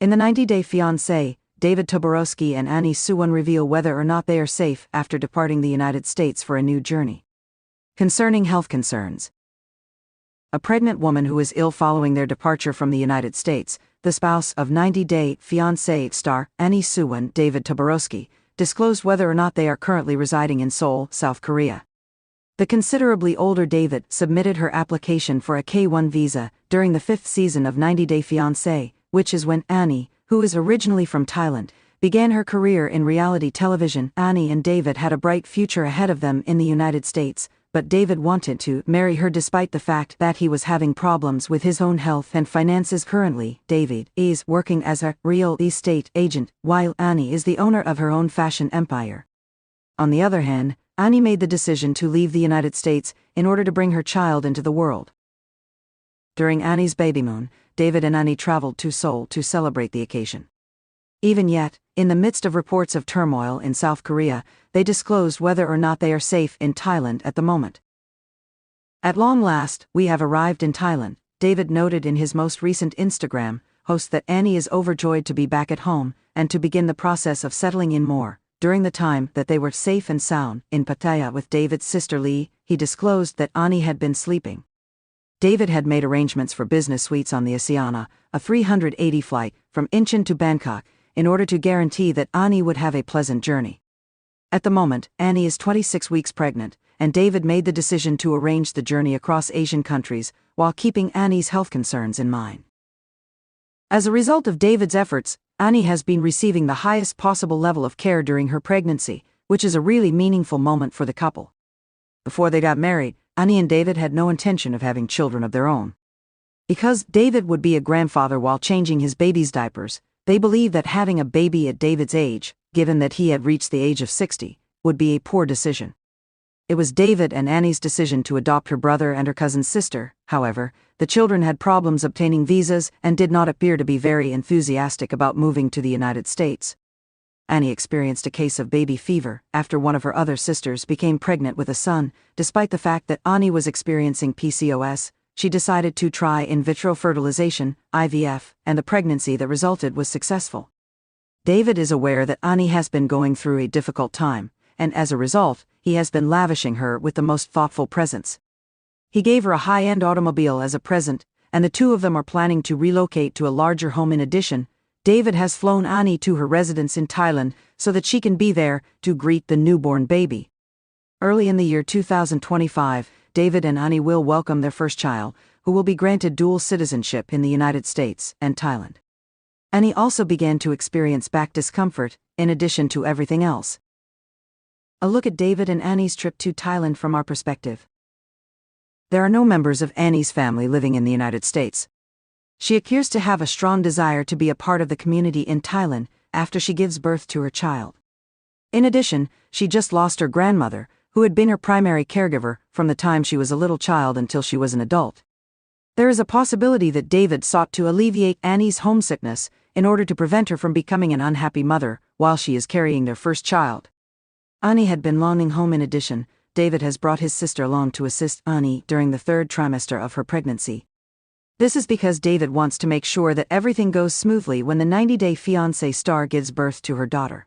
In the 90-Day Fiancé, David Toborowsky and Suwan reveal whether or not they are safe after departing the United States for a new journey. Concerning health concerns. A pregnant woman who is ill following their departure from the United States, the spouse of 90-Day Fiancé star Suwan, David Toborowsky, disclosed whether or not they are currently residing in Seoul, South Korea. The considerably older David submitted her application for a K-1 visa during the 5th season of 90-Day Fiancé, which is when Annie, who is originally from Thailand, began her career in reality television. Annie and David had a bright future ahead of them in the United States, but David wanted to marry her despite the fact that he was having problems with his own health and finances. Currently, David is working as a real estate agent, while Annie is the owner of her own fashion empire. On the other hand, Annie made the decision to leave the United States in order to bring her child into the world. During Annie's baby moon, David and Annie traveled to Seoul to celebrate the occasion. Even yet, in the midst of reports of turmoil in South Korea, they disclosed whether or not they are safe in Thailand at the moment. At long last, we have arrived in Thailand, David noted in his most recent Instagram post that Annie is overjoyed to be back at home and to begin the process of settling in more. During the time that they were safe and sound in Pattaya with David's sister Lee, he disclosed that Annie had been sleeping. David had made arrangements for business suites on the Asiana, a 380 flight from Incheon to Bangkok, in order to guarantee that Annie would have a pleasant journey. At the moment, Annie is 26 weeks pregnant, and David made the decision to arrange the journey across Asian countries while keeping Annie's health concerns in mind. As a result of David's efforts, Annie has been receiving the highest possible level of care during her pregnancy, which is a really meaningful moment for the couple. Before they got married, Annie and David had no intention of having children of their own. Because David would be a grandfather while changing his baby's diapers, they believed that having a baby at David's age, given that he had reached the age of 60, would be a poor decision. It was David and Annie's decision to adopt her brother and her cousin's sister. However, the children had problems obtaining visas and did not appear to be very enthusiastic about moving to the United States. Annie experienced a case of baby fever after one of her other sisters became pregnant with a son. Despite the fact that Annie was experiencing PCOS, she decided to try in vitro fertilization, IVF, and the pregnancy that resulted was successful. David is aware that Annie has been going through a difficult time, and as a result, he has been lavishing her with the most thoughtful presents. He gave her a high-end automobile as a present, and the two of them are planning to relocate to a larger home. In addition, David has flown Annie to her residence in Thailand so that she can be there to greet the newborn baby. Early in the year 2025, David and Annie will welcome their first child, who will be granted dual citizenship in the United States and Thailand. Annie also began to experience back discomfort, in addition to everything else. A look at David and Annie's trip to Thailand from our perspective. There are no members of Annie's family living in the United States. She appears to have a strong desire to be a part of the community in Thailand after she gives birth to her child. In addition, she just lost her grandmother, who had been her primary caregiver from the time she was a little child until she was an adult. There is a possibility that David sought to alleviate Annie's homesickness in order to prevent her from becoming an unhappy mother while she is carrying their first child. Annie had been longing home. In addition, David has brought his sister along to assist Annie during the 3rd trimester of her pregnancy. This is because David wants to make sure that everything goes smoothly when the 90-Day Fiancé star gives birth to her daughter.